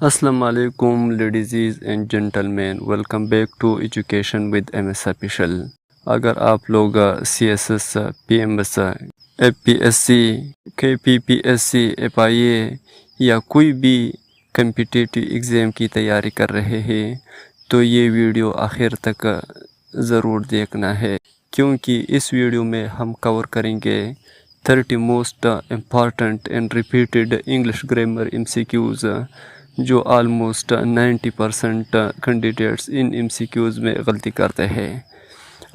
Assalamu alaikum ladies and gentlemen, welcome back to Education with MS Official. अगर आप लोग CSS, PMS, FPSC, KPPSC, FIA या कोई भी कम्पिटिटिव एग्ज़ाम की तैयारी कर रहे हैं तो ये वीडियो आखिर तक ज़रूर देखना है, क्योंकि इस वीडियो में हम कवर करेंगे 30 most important and repeated English grammar MCQs जो आलमोस्ट 90% कैंडिडेट्स इन MCQs में गलती करते हैं।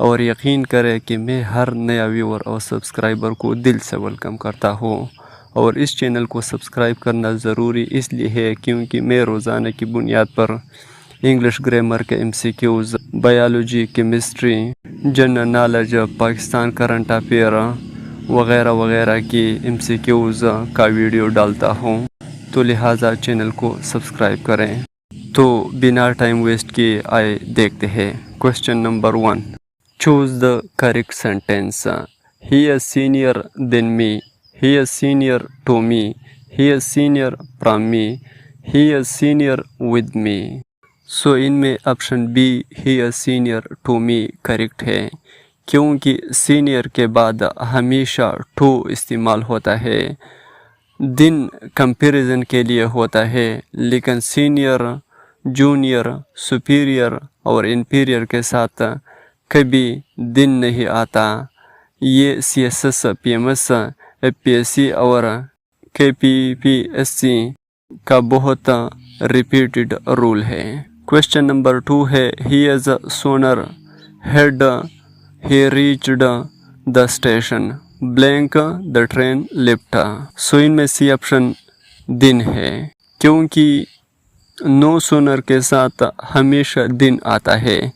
और यकीन करें कि मैं हर नया व्यूअर और सब्सक्राइबर को दिल से वेलकम करता हूँ। और इस चैनल को सब्सक्राइब करना ज़रूरी इसलिए है क्योंकि मैं रोज़ाना की बुनियाद पर इंग्लिश ग्रामर के MCQs, biology, chemistry, general knowledge, Pakistan current affair वगैरह वगैरह की MCQs का वीडियो डालता हूँ, तो लिहाजा चैनल को सब्सक्राइब करें। तो बिना टाइम वेस्ट किए आए देखते हैं। Question number 1, choose the correct sentence. He is senior than me, he is senior to me, he is senior from me, he is senior with me. So इनमें option b he is senior to me correct है, क्योंकि senior के बाद हमेशा to इस्तेमाल होता है। दिन कंपैरिजन के लिए होता है, लेकिन सीनियर, जूनियर, सुपीरियर और इंफीरियर के साथ कभी दिन नहीं आता। ये CSS, PMS, FPSC और KPPSC का बहुत रिपीटेड रूल है। क्वेश्चन नंबर 2 है, he is sooner had he reached the station blank the train left। So इनमें सी ऑप्शन दिन है, क्योंकि नो सोनर के साथ हमेशा दिन आता है।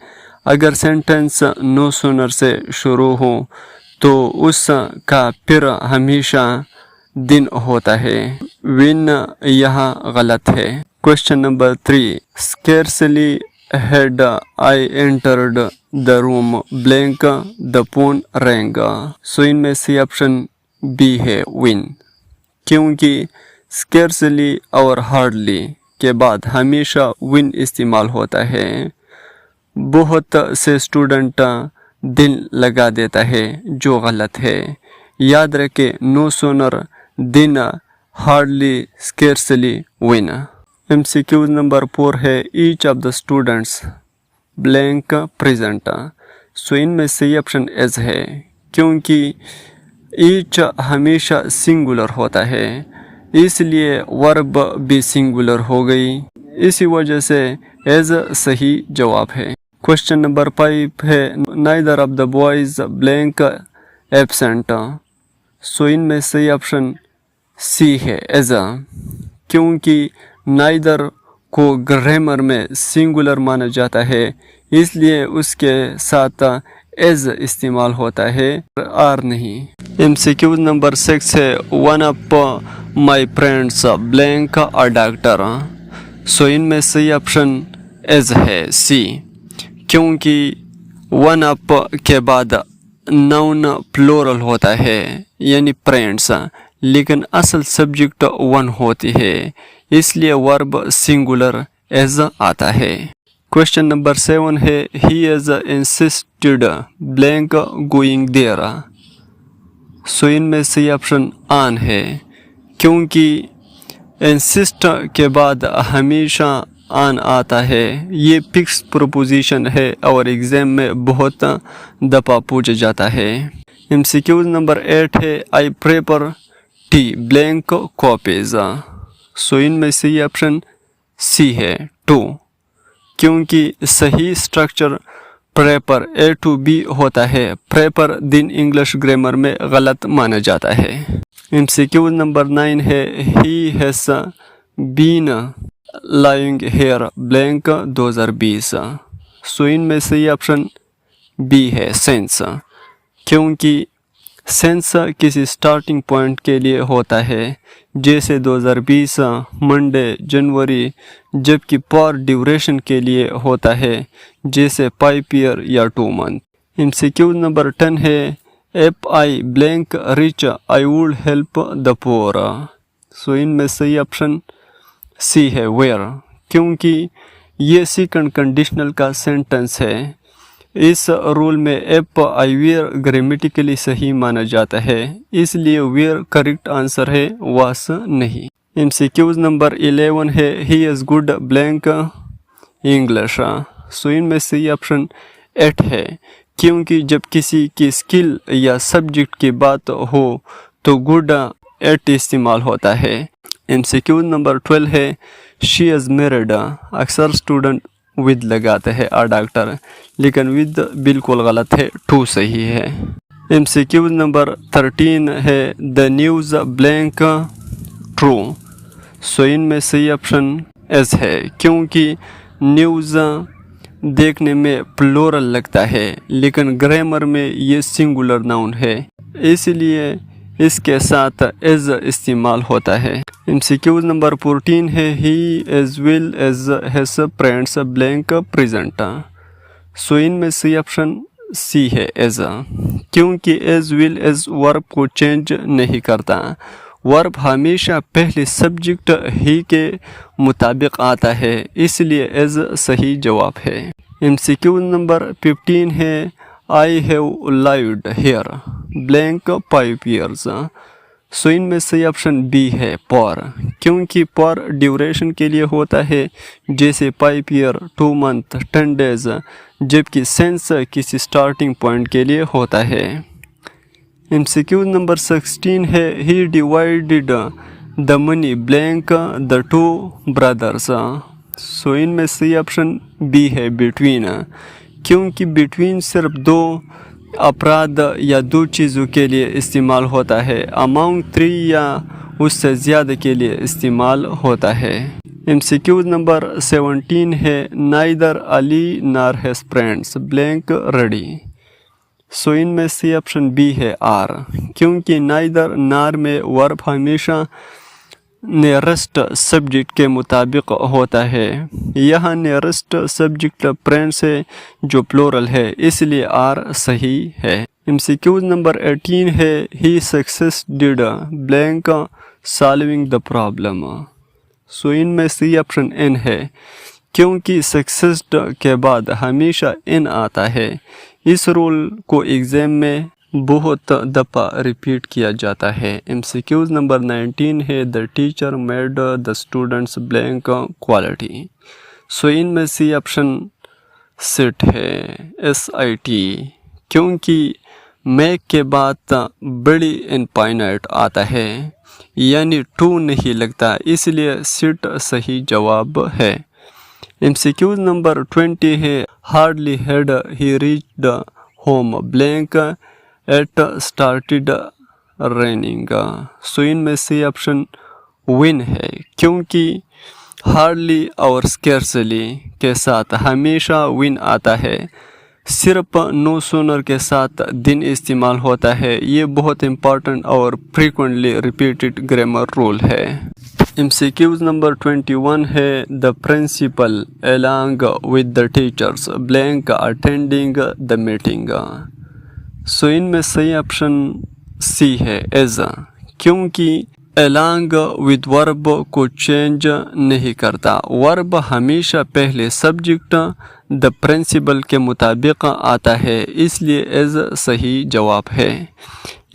अगर सेंटेंस नो सोनर से शुरू हो तो उसका फिर हमेशा दिन होता है। विन यहाँ गलत है। Question number 3, scarcely had I entered the room blank the phone rang। सो इनमें से ऑप्शन बी है विन, क्योंकि scarcely और hardly के बाद हमेशा विन इस्तेमाल होता है। बहुत से स्टूडेंट दिन लगा देता है, जो गलत है। याद रखें, no sooner than, hardly, scarcely, when. MCQ number 4 है, each of the students blank present. So इनमें सही ऑप्शन एज है, क्योंकि ईच हमेशा सिंगुलर होता है, इसलिए वर्ब भी सिंगुलर हो गई। इसी वजह से एज सही जवाब है। क्वेश्चन नंबर 5 है, neither of the boys blank absent. So इनमें सही ऑप्शन सी है एज, क्योंकि नाइदर को ग्रामर में सिंगुलर माना जाता है, इसलिए उसके साथ एज इस्तेमाल होता है, आर नहीं। MCQ नंबर 6 है, one of my friends blank a doctor. So इनमें सही ऑप्शन एज है सी, क्योंकि वन ऑफ के बाद नाउन प्लूरल होता है, यानी फ्रेंड्स, लेकिन असल सब्जेक्ट वन होती है, इसलिए वर्ब सिंगुलर एज आता है। क्वेश्चन नंबर 7 है, he is insisted blank going there. So इनमें सही ऑप्शन ऑन है, क्योंकि इंसिस्ट के बाद हमेशा ऑन आता है। ये फिक्स प्रोपोजिशन है और एग्जाम में बहुत दफ़ा पूछा जाता है। MCQ नंबर 8 है, I prefer tea blank coffees. So इनमें सही ऑप्शन सी है 2, क्योंकि सही structure prefer A to B होता है। प्रेपर दिन इंग्लिश ग्रामर में गलत माना जाता है। MCQ नंबर 9 है, he has been lying here blank 2020। So इनमें सही ऑप्शन बी है सेंस, क्योंकि सेंस किसी स्टार्टिंग पॉइंट के लिए होता है, जैसे 2020 मंडे जनवरी, जबकि पर ड्यूरेशन के लिए होता है, जैसे 5 ईयर या 2 मंथ। MCQ नंबर 10 है, if I blank rich I would help the poor. So इनमें सही ऑप्शन सी है वेयर, क्योंकि ये सेकंड कंडीशनल का सेंटेंस है। इस रूल में एप आई वेयर ग्रामेटिकली सही माना जाता है, इसलिए वेयर करेक्ट आंसर है, वास नहीं। MCQs नंबर 11 है he is good blank English. So इनमें सही ऑप्शन 8 है, क्योंकि जब किसी की स्किल या सब्जेक्ट की बात हो तो गुड 8 इस्तेमाल होता है। MCQ नंबर 12 है शी इज़ मैरिड। अक्सर स्टूडेंट विद लगाते हैं डॉक्टर, लेकिन विद बिल्कुल गलत है, टू सही है। MCQ नंबर 13 है द न्यूज़ ब्लैंक ट्रू। सो इनमें सही ऑप्शन एस है, क्योंकि न्यूज़ देखने में प्लूरल लगता है, लेकिन ग्रामर में ये सिंगुलर नाउन है, इसलिए इसके साथ एज इस्तेमाल होता है। MCQ नंबर 14 है he as well as his friends blank present. So इनमें सही ऑप्शन सी है एज, क्योंकि एज वेल एज वर्ब को चेंज नहीं करता। वर्ब हमेशा पहले सब्जेक्ट ही के मुताबिक आता है, इसलिए एज सही जवाब है। MCQ नंबर 15 है I have lived here blank 5 years। So इनमें सही ऑप्शन बी है पर, क्योंकि पर ड्यूरेशन के लिए होता है, जैसे 5 year 2 month 10 days, जबकि सेंस किसी स्टार्टिंग पॉइंट के लिए होता है। MCQ नंबर 16 है he divided the money blank the 2 brothers। So इनमें सही ऑप्शन बी है बिटवीन, क्योंकि बिटवीन सिर्फ 2 अपराध या 2 चीज़ों के लिए इस्तेमाल होता है, अमाउंट 3 या उससे ज़्यादा के लिए इस्तेमाल होता है। MCQ नंबर 17 है नाइदर अली नार हैज़ फ्रेंड्स ब्लैंक रेडी। सो इनमें सही ऑप्शन बी है आर, क्योंकि नाइदर नार में वर्ब हमेशा नियरेस्ट सब्जेक्ट के मुताबिक होता है। यहाँ नियरेस्ट सब्जेक्ट फ्रेंड्स है जो प्लूरल है, इसलिए आर सही है। MCQ नंबर 18 है he success did blank solving the problem. So इनमें सही ऑप्शन एन है, क्योंकि सक्सेस्ड के बाद हमेशा एन आता है। इस रूल को एग्ज़ाम में बहुत दफ़ा रिपीट किया जाता है। MCQ नंबर 19 है the teacher made the students blank quality. So इनमें सी ऑप्शन सेट है SIT, क्योंकि मैक के बाद बड़ी इनफाइनाइट आता है, यानी 2 नहीं लगता, इसलिए सेट सही जवाब है। MCQ नंबर 20 है hardly had he reached home blank it started raining. So इनमें से ऑप्शन विन है, क्योंकि हार्डली और स्कैर्सली के साथ हमेशा विन आता है, सिर्फ नो सूनर के साथ दिन इस्तेमाल होता है। ये बहुत इम्पॉर्टेंट और फ्रीक्वेंटली रिपीटेड ग्रामर रूल है। MCQ नंबर 21 है the principal along with the teachers blank attending the meeting. So इनमें सही ऑप्शन सी है एज, क्योंकि अलॉन्ग विद वर्ब को चेंज नहीं करता। वर्ब हमेशा पहले सब्जेक्ट द प्रिंसिपल के मुताबिक आता है, इसलिए एज सही जवाब है।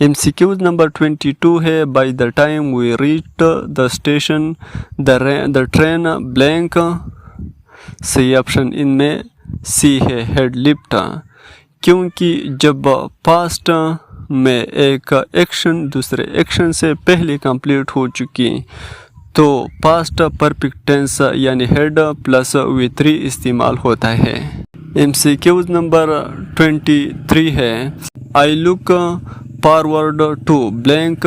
MCQ नंबर 22 है by the time we reached the station the train blank. सही ऑप्शन इनमें सी है हेड लिफ्ट, क्योंकि जब पास्ट में एक एक्शन दूसरे एक्शन से पहले कंप्लीट हो चुकी तो पास्ट परफेक्ट टेंस यानी हेड प्लस V3 इस्तेमाल होता है। MCQ नंबर 23 है I look forward to blank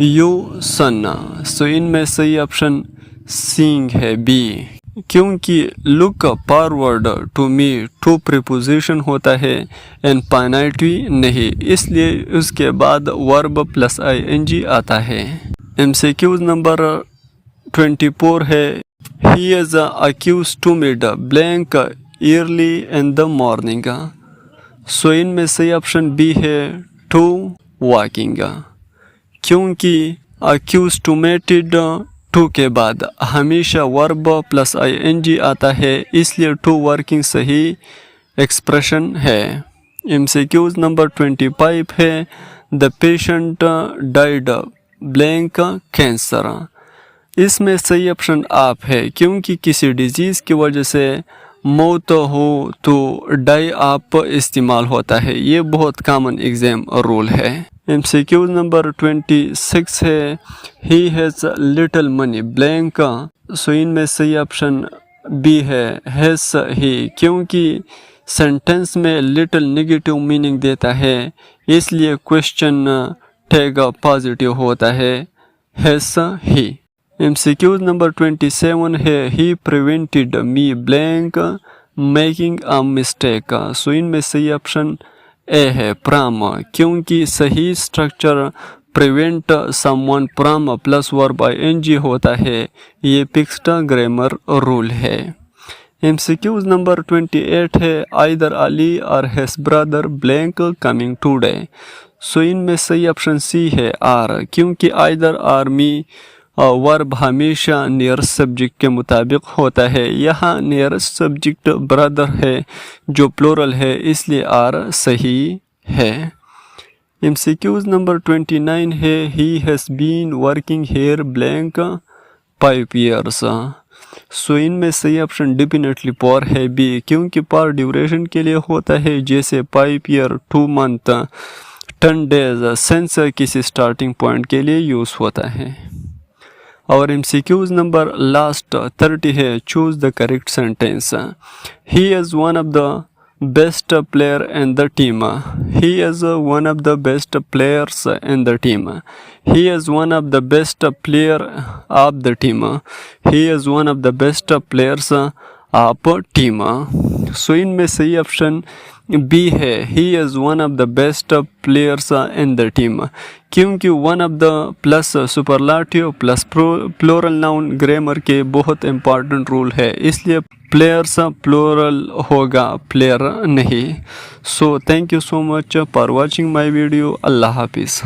you soon. So इनमें सही ऑप्शन सीइंग है बी, क्योंकि लुक फॉरवर्ड टू मी टू प्रीपोजिशन होता है, इनफाइनाइटिव नहीं, इसलिए उसके बाद वर्ब प्लस ING आता है। MCQ नंबर 24 है he is accuse to meet blank early in the morning. So इनमें सही ऑप्शन बी है टू वॉकिंग, क्योंकि अक्यूज टू मेटेड टू के बाद हमेशा वर्ब प्लस ing आता है, इसलिए टू वर्किंग सही एक्सप्रेशन है। MCQs नंबर 25 है the patient died blank cancer. इसमें सही ऑप्शन आप है, क्योंकि किसी डिजीज़ की वजह से मौत हो तो डाई आप इस्तेमाल होता है। ये बहुत कॉमन एग्जाम रूल है। MCQ नंबर 26 है he has little money blank. So इनमें सही ऑप्शन बी है हैज़ ही, क्योंकि सेंटेंस में लिटिल नेगेटिव मीनिंग देता है, इसलिए क्वेश्चन टैग पॉजिटिव होता है हैज़ ही। MCQ नंबर 27 है he prevented me blank making a mistake. So इनमें सही ऑप्शन ए है प्राम, क्योंकि सही structure prevent someone from plus verb ing होता है। ये फिक्स्ड ग्रामर रूल है। MCQ नंबर 28 है either Ali or his brother blank coming today. So इनमें सही ऑप्शन सी है आर, क्योंकि आइदर आर मी वर्ब हमेशा नियरेस्ट सब्जेक्ट के मुताबिक होता है। यहाँ नियरेस्ट सब्जेक्ट ब्रदर है जो प्लूरल है, इसलिए आर सही है। MCQs नंबर 29 है he has been working here blank 5 years। So इनमें सही ऑप्शन डेफिनेटली पर है बी, क्योंकि पर ड्यूरेशन के लिए होता है, जैसे 5 year 2 month 10 days सेंस किसी स्टार्टिंग पॉइंट के लिए यूज़ होता है। और MCQs नंबर लास्ट 30 है choose the correct sentence. He is one of the best player in the team. He is one of the best players in the team. He is one of the best player of the team. He is one of the best players of team. So इनमें सही option B है he is one of the best players in the team, क्योंकि one of the plus superlative plus plural noun grammar के बहुत important rule है, इसलिए players plural होगा player नहीं। So thank you so much for watching my video. अल्लाह हाफिज़।